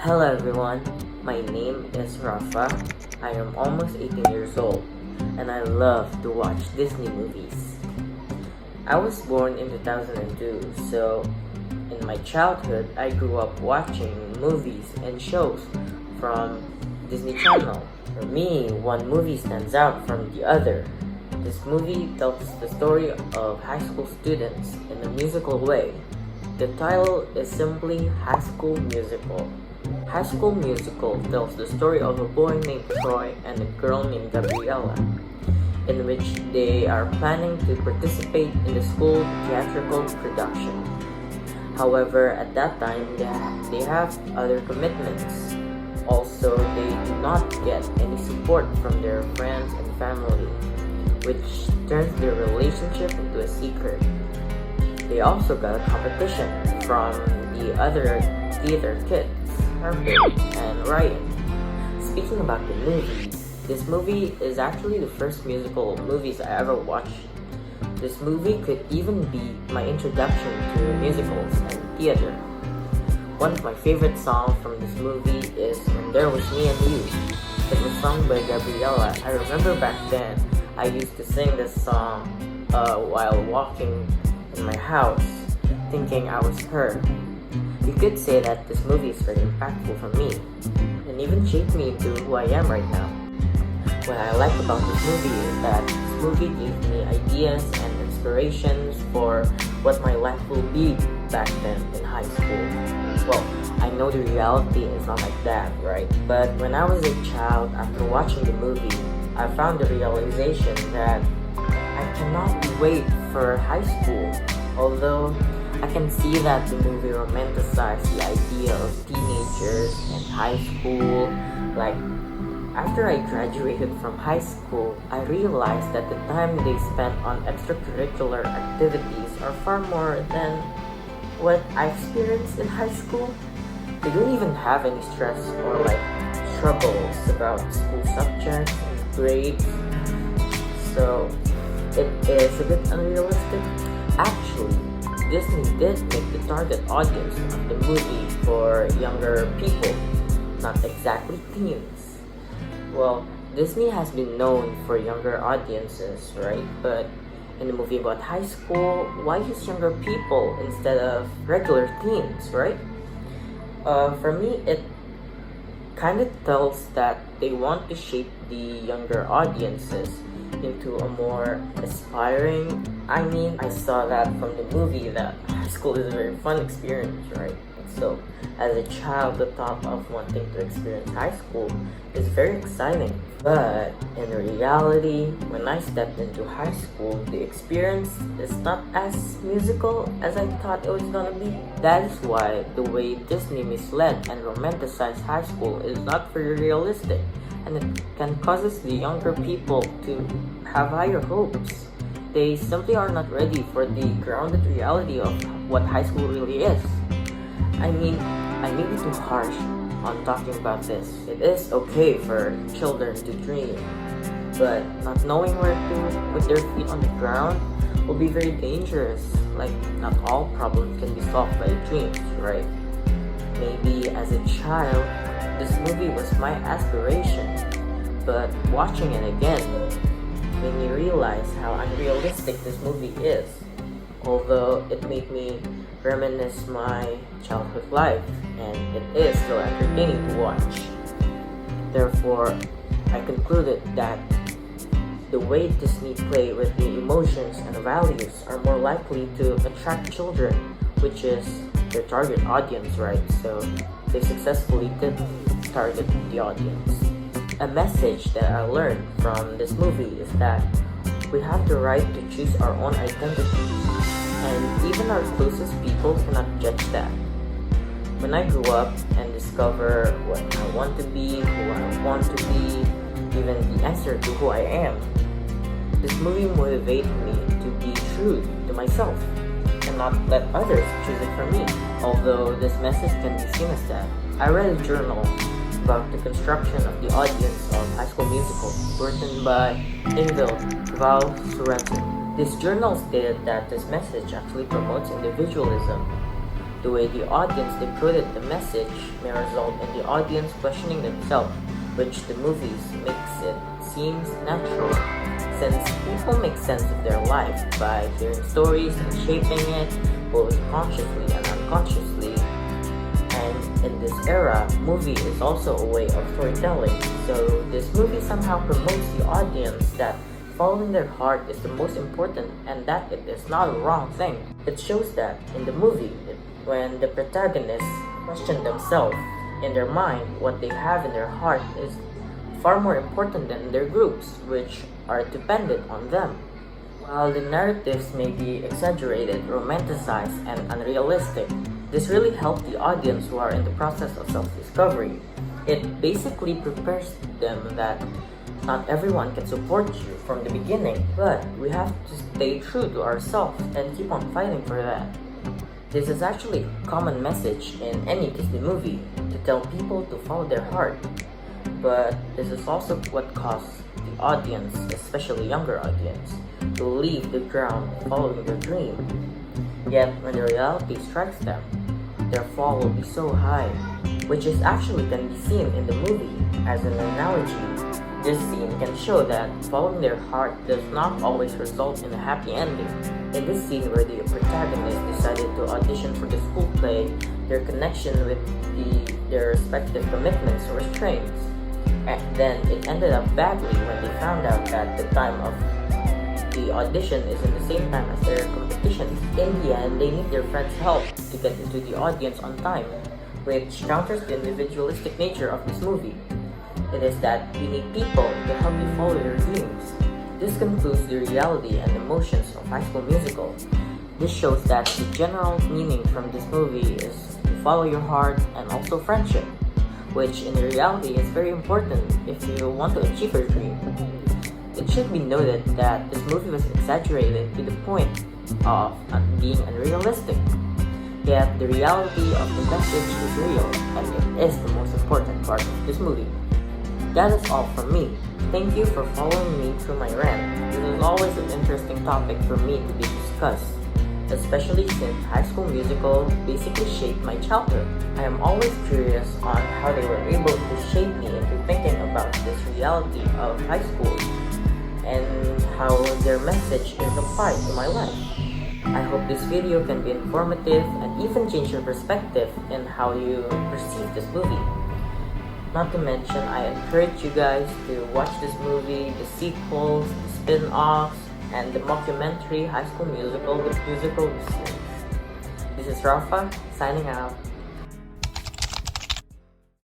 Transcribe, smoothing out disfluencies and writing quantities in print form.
Hello everyone, my name is Raffa. I am almost 18 years old and I love to watch Disney movies. I was born in 2002, so in my childhood I grew up watching movies and shows from Disney Channel. For me, one movie stands out from the other. This movie tells the story of high school students in a musical way. The title is simply High School Musical. High School Musical tells the story of a boy named Troy and a girl named Gabriella, in which they are planning to participate in the school theatrical production. However, at that time, they have other commitments. Also, they do not get any support from their friends and family, which turns their relationship into a secret. They also got a competition from the other theater kids, Harper and Ryan. Speaking about the movie, this movie is actually the first musical movies I ever watched. This movie could even be my introduction to musicals and theater. One of my favorite songs from this movie is When There Was Me and You. It was sung by Gabriella. I remember back then I used to sing this song while walking in my house, thinking I was her. You could say that this movie is very impactful for me, and even shaped me into who I am right now. What I like about this movie is that this movie gave me ideas and inspirations for what my life will be back then in high school. Well, I know the reality is not like that, right? But when I was a child, after watching the movie, I found the realization that I cannot wait for high school. Although I can see that the movie romanticized the idea of teenagers and high school. Like, after I graduated from high school, I realized that the time they spent on extracurricular activities are far more than what I experienced in high school. They don't even have any stress or struggles about school subjects and grades. So it is a bit unrealistic. Actually, Disney did make the target audience of the movie for younger people, not exactly teens. Well, Disney has been known for younger audiences, right? But in the movie about high school, why use younger people instead of regular teens, right? For me, it kind of tells that they want to shape the younger audiences into a more aspiring. I saw that from the movie that high school is a very fun experience, right? So, as a child, the thought of wanting to experience high school is very exciting. But in reality, when I stepped into high school, the experience is not as musical as I thought it was gonna be. That is why the way Disney misled and romanticized high school is not very realistic, and it can causes the younger people to have higher hopes. They simply are not ready for the grounded reality of what high school really is. I may be too harsh on talking about this. It is okay for children to dream, but not knowing where to put their feet on the ground will be very dangerous. Not all problems can be solved by dreams, right? Maybe as a child, this movie was my aspiration, but watching it again made me realize how unrealistic this movie is. Although it made me reminisce my childhood life, and it is still entertaining to watch. Therefore, I concluded that the way Disney play with the emotions and values are more likely to attract children, which is their target audience, right? So they successfully did target the audience. A message that I learned from this movie is that we have the right to choose our own identity, and even our closest people cannot judge that. When I grew up and discover what I want to be, who I want to be, even the answer to who I am, this movie motivated me to be true to myself and not let others choose it for me. Although this message can be seen as that, I read a journal about the construction of the audience of High School Musical, written by Ingvild Val Sorensen. This journal stated that this message actually promotes individualism, The way the audience decoded the message may result in the audience questioning themselves, which the movies makes it seems natural, since people make sense of their life by hearing stories and shaping it both consciously and unconsciously. And in this era, movie is also a way of storytelling, so this movie somehow promotes the audience that following their heart is the most important and that it is not a wrong thing. It shows that in the movie, when the protagonists question themselves in their mind, what they have in their heart is far more important than their groups, which are dependent on them. While the narratives may be exaggerated, romanticized, and unrealistic, this really helped the audience who are in the process of self-discovery. It basically prepares them that not everyone can support you from the beginning, but we have to stay true to ourselves and keep on fighting for that. This is actually a common message in any Disney movie, to tell people to follow their heart. But this is also what caused the audience, especially younger audience, to leave the ground following their dream. Yet when the reality strikes them, their fall will be so high, which is actually can be seen in the movie. As an analogy, this scene can show that following their heart does not always result in a happy ending. In this scene where the protagonist decided to audition for the school play, their connection with their respective commitments were strained. And then it ended up badly when they found out that the time of the audition is in the same time as their competition. In the end, they need their friends' help to get into the audience on time, which counters the individualistic nature of this movie. It is that you need people to help you follow your dreams. This concludes the reality and emotions of High School Musical. This shows that the general meaning from this movie is to follow your heart and also friendship, which in reality is very important if you want to achieve your dream. It should be noted that this movie was exaggerated to the point of being unrealistic. Yet the reality of the message is real, and it is the most important part of this movie. That is all from me. Thank you for following me through my rant. This is always an interesting topic for me to be discussed, especially since High School Musical basically shaped my childhood. I am always curious on how they were able to shape me into thinking about this reality of high school and how their message is applied to my life. I hope this video can be informative and even change your perspective in how you perceive this movie. Not to mention, I encourage you guys to watch this movie, the sequels, the spin-offs, and the mockumentary High School Musical with musical scenes. This is Raffa, signing out.